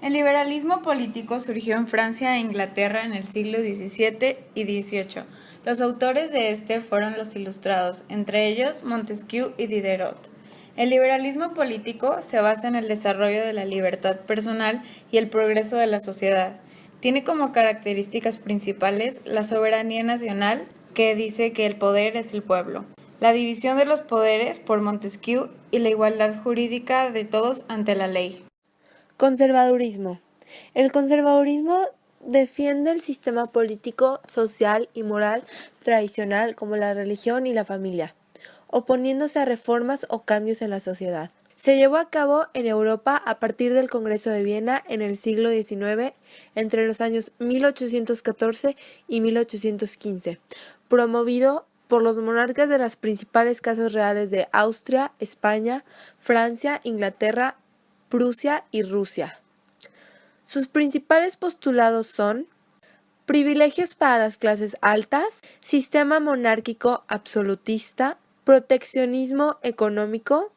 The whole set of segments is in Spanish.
El liberalismo político surgió en Francia e Inglaterra en el siglo XVII y XVIII. Los autores de este fueron los ilustrados, entre ellos Montesquieu y Diderot. El liberalismo político se basa en el desarrollo de la libertad personal y el progreso de la sociedad. Tiene como características principales la soberanía nacional, que dice que el poder es el pueblo, la división de los poderes por Montesquieu y la igualdad jurídica de todos ante la ley. Conservadurismo. El conservadurismo defiende el sistema político, social y moral tradicional como la religión y la familia, oponiéndose a reformas o cambios en la sociedad. Se llevó a cabo en Europa a partir del Congreso de Viena en el siglo XIX, entre los años 1814 y 1815, promovido por los monarcas de las principales casas reales de Austria, España, Francia, Inglaterra, Prusia y Rusia. Sus principales postulados son privilegios para las clases altas, sistema monárquico absolutista, proteccionismo económico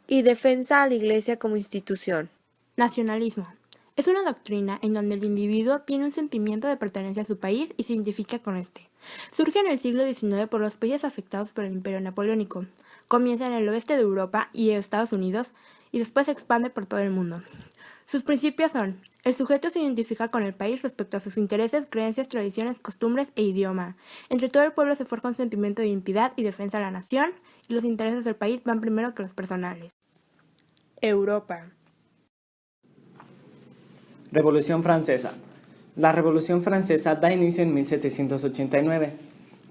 y defensa a la Iglesia como institución. Nacionalismo. Es una doctrina en donde el individuo tiene un sentimiento de pertenencia a su país y se identifica con este. Surge en el siglo XIX por los países afectados por el Imperio Napoleónico. Comienza en el oeste de Europa y Estados Unidos y después se expande por todo el mundo. Sus principios son: el sujeto se identifica con el país respecto a sus intereses, creencias, tradiciones, costumbres e idioma. Entre todo el pueblo se forja un sentimiento de identidad y defensa de la nación, y los intereses del país van primero que los personales. Europa. Revolución Francesa. La Revolución Francesa da inicio en 1789,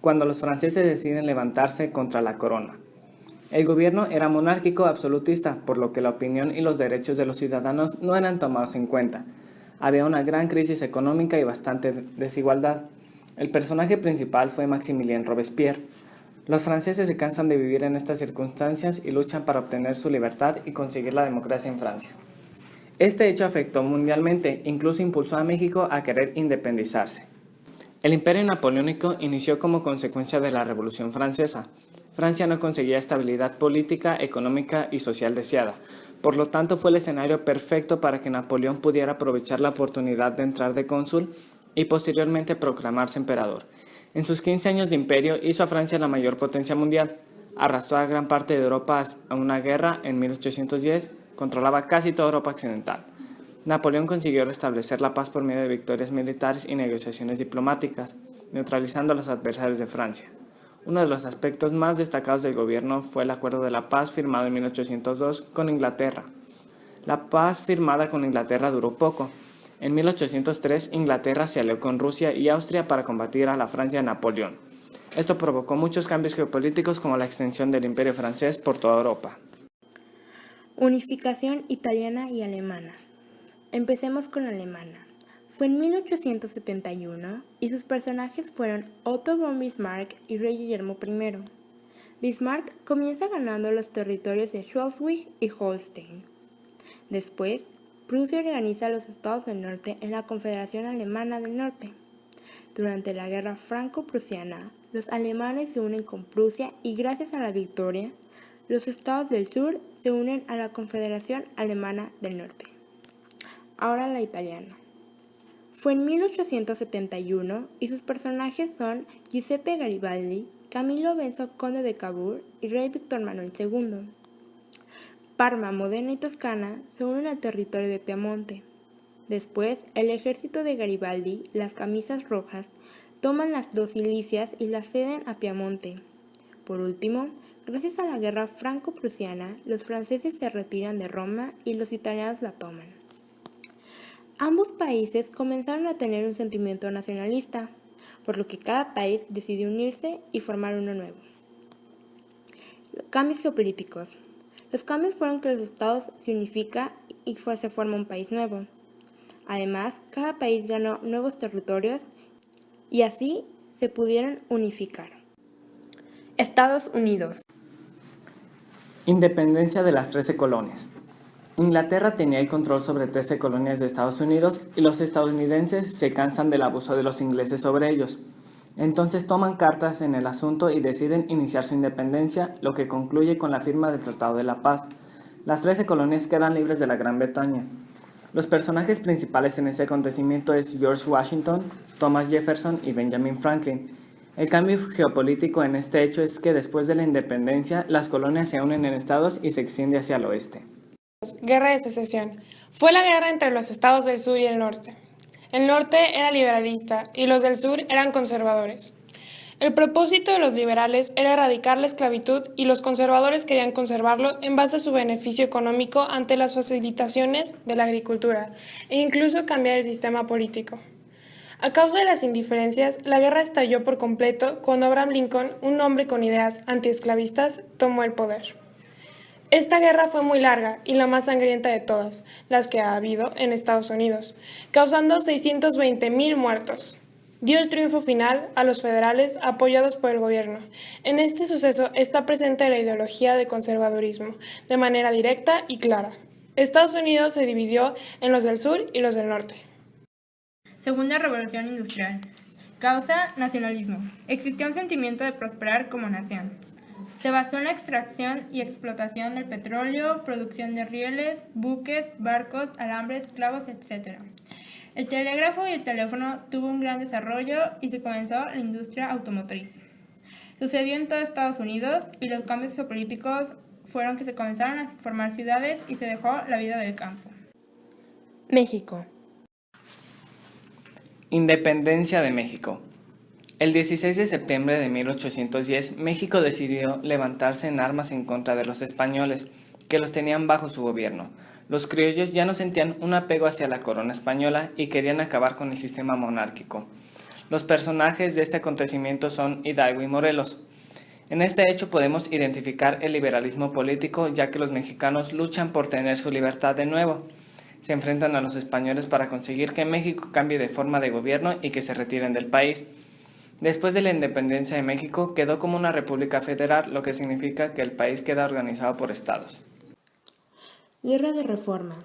cuando los franceses deciden levantarse contra la corona. El gobierno era monárquico absolutista, por lo que la opinión y los derechos de los ciudadanos no eran tomados en cuenta. Había una gran crisis económica y bastante desigualdad. El personaje principal fue Maximilien Robespierre. Los franceses se cansan de vivir en estas circunstancias y luchan para obtener su libertad y conseguir la democracia en Francia. Este hecho afectó mundialmente, incluso impulsó a México a querer independizarse. El Imperio Napoleónico inició como consecuencia de la Revolución Francesa. Francia no conseguía estabilidad política, económica y social deseada. Por lo tanto, fue el escenario perfecto para que Napoleón pudiera aprovechar la oportunidad de entrar de cónsul y posteriormente proclamarse emperador. En sus 15 años de imperio hizo a Francia la mayor potencia mundial. Arrastró a gran parte de Europa a una guerra en 1810, controlaba casi toda Europa occidental. Napoleón consiguió restablecer la paz por medio de victorias militares y negociaciones diplomáticas, neutralizando a los adversarios de Francia. Uno de los aspectos más destacados del gobierno fue el Acuerdo de la Paz firmado en 1802 con Inglaterra. La paz firmada con Inglaterra duró poco. En 1803, Inglaterra se alió con Rusia y Austria para combatir a la Francia de Napoleón. Esto provocó muchos cambios geopolíticos, como la extensión del Imperio francés por toda Europa. Unificación italiana y alemana. Empecemos con la alemana. Fue en 1871 y sus personajes fueron Otto von Bismarck y Rey Guillermo I. Bismarck comienza ganando los territorios de Schleswig y Holstein. Después, Prusia organiza a los estados del norte en la Confederación Alemana del Norte. Durante la Guerra Franco-Prusiana, los alemanes se unen con Prusia y gracias a la victoria, los estados del sur se unen a la Confederación Alemana del Norte. Ahora la italiana. Fue en 1871 y sus personajes son Giuseppe Garibaldi, Camillo Benso conde de Cavour y Rey Víctor Manuel II. Parma, Modena y Toscana se unen al territorio de Piamonte. Después, el ejército de Garibaldi, las camisas rojas, toman las dos Cilicias y las ceden a Piamonte. Por último, gracias a la guerra franco-prusiana, los franceses se retiran de Roma y los italianos la toman. Ambos países comenzaron a tener un sentimiento nacionalista, por lo que cada país decidió unirse y formar uno nuevo. Cambios geopolíticos. Los cambios fueron que los estados se unifican y se forma un país nuevo. Además, cada país ganó nuevos territorios y así se pudieron unificar. Estados Unidos. Independencia de las 13 colonias. Inglaterra tenía el control sobre 13 colonias de Estados Unidos y los estadounidenses se cansan del abuso de los ingleses sobre ellos. Entonces toman cartas en el asunto y deciden iniciar su independencia, lo que concluye con la firma del Tratado de la Paz. Las 13 colonias quedan libres de la Gran Bretaña. Los personajes principales en este acontecimiento es George Washington, Thomas Jefferson y Benjamin Franklin. El cambio geopolítico en este hecho es que después de la independencia, las colonias se unen en estados y se extiende hacia el oeste. Guerra de Secesión. Fue la guerra entre los estados del sur y el norte. El norte era liberalista y los del sur eran conservadores. El propósito de los liberales era erradicar la esclavitud y los conservadores querían conservarlo en base a su beneficio económico ante las facilitaciones de la agricultura e incluso cambiar el sistema político. A causa de las indiferencias, la guerra estalló por completo cuando Abraham Lincoln, un hombre con ideas antiesclavistas, tomó el poder. Esta guerra fue muy larga y la más sangrienta de todas las que ha habido en Estados Unidos, causando 620,000 muertos. Dio el triunfo final a los federales apoyados por el gobierno. En este suceso está presente la ideología de conservadurismo, de manera directa y clara. Estados Unidos se dividió en los del sur y los del norte. Segunda Revolución Industrial. Causa: nacionalismo. Existía un sentimiento de prosperar como nación. Se basó en la extracción y explotación del petróleo, producción de rieles, buques, barcos, alambres, esclavos, etc. El telégrafo y el teléfono tuvo un gran desarrollo y se comenzó la industria automotriz. Sucedió en todo Estados Unidos y los cambios geopolíticos fueron que se comenzaron a formar ciudades y se dejó la vida del campo. México. Independencia de México. El 16 de septiembre de 1810, México decidió levantarse en armas en contra de los españoles, que los tenían bajo su gobierno. Los criollos ya no sentían un apego hacia la corona española y querían acabar con el sistema monárquico. Los personajes de este acontecimiento son Hidalgo y Morelos. En este hecho podemos identificar el liberalismo político, ya que los mexicanos luchan por tener su libertad de nuevo. Se enfrentan a los españoles para conseguir que México cambie de forma de gobierno y que se retiren del país. Después de la independencia de México, quedó como una república federal, lo que significa que el país queda organizado por estados. Guerra de Reforma.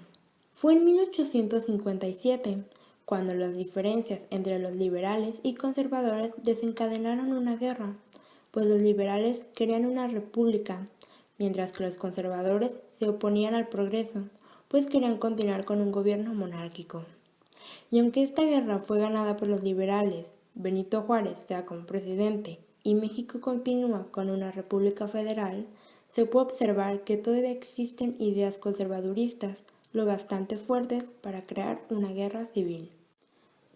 Fue en 1857 cuando las diferencias entre los liberales y conservadores desencadenaron una guerra, pues los liberales querían una república, mientras que los conservadores se oponían al progreso, pues querían continuar con un gobierno monárquico. Y aunque esta guerra fue ganada por los liberales, Benito Juárez queda como presidente y México continúa con una república federal, se puede observar que todavía existen ideas conservaduristas lo bastante fuertes para crear una guerra civil.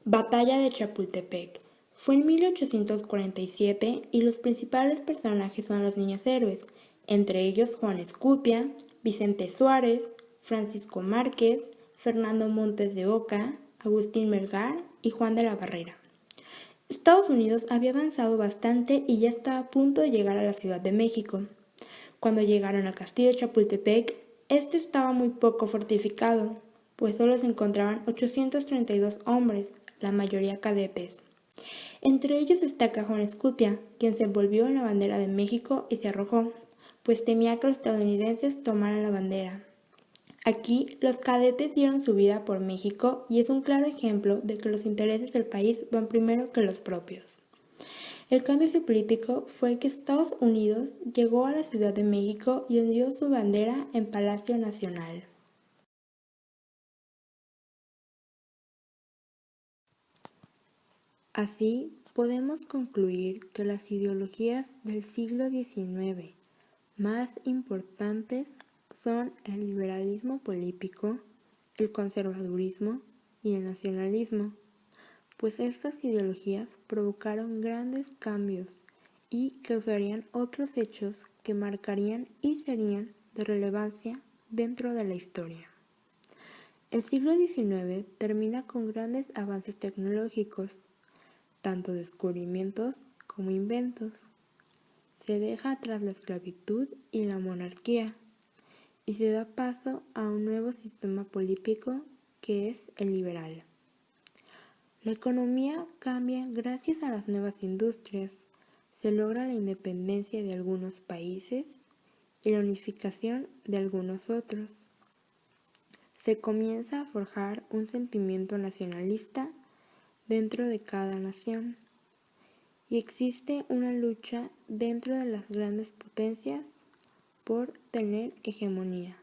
Batalla de Chapultepec. Fue en 1847 y los principales personajes son los niños héroes, entre ellos Juan Escutia, Vicente Suárez, Francisco Márquez, Fernando Montes de Oca, Agustín Melgar y Juan de la Barrera. Estados Unidos había avanzado bastante y ya estaba a punto de llegar a la Ciudad de México. Cuando llegaron al castillo de Chapultepec, este estaba muy poco fortificado, pues solo se encontraban 832 hombres, la mayoría cadetes. Entre ellos destaca Juan Escutia, quien se envolvió en la bandera de México y se arrojó, pues temía que los estadounidenses tomaran la bandera. Aquí, los cadetes dieron su vida por México y es un claro ejemplo de que los intereses del país van primero que los propios. El cambio geopolítico fue que Estados Unidos llegó a la Ciudad de México y ondeó su bandera en Palacio Nacional. Así, podemos concluir que las ideologías del siglo XIX más importantes son el liberalismo político, el conservadurismo y el nacionalismo, pues estas ideologías provocaron grandes cambios y causarían otros hechos que marcarían y serían de relevancia dentro de la historia. El siglo XIX termina con grandes avances tecnológicos, tanto descubrimientos como inventos. Se deja atrás la esclavitud y la monarquía, y se da paso a un nuevo sistema político que es el liberal. La economía cambia gracias a las nuevas industrias, se logra la independencia de algunos países y la unificación de algunos otros. Se comienza a forjar un sentimiento nacionalista dentro de cada nación y existe una lucha dentro de las grandes potencias por tener hegemonía.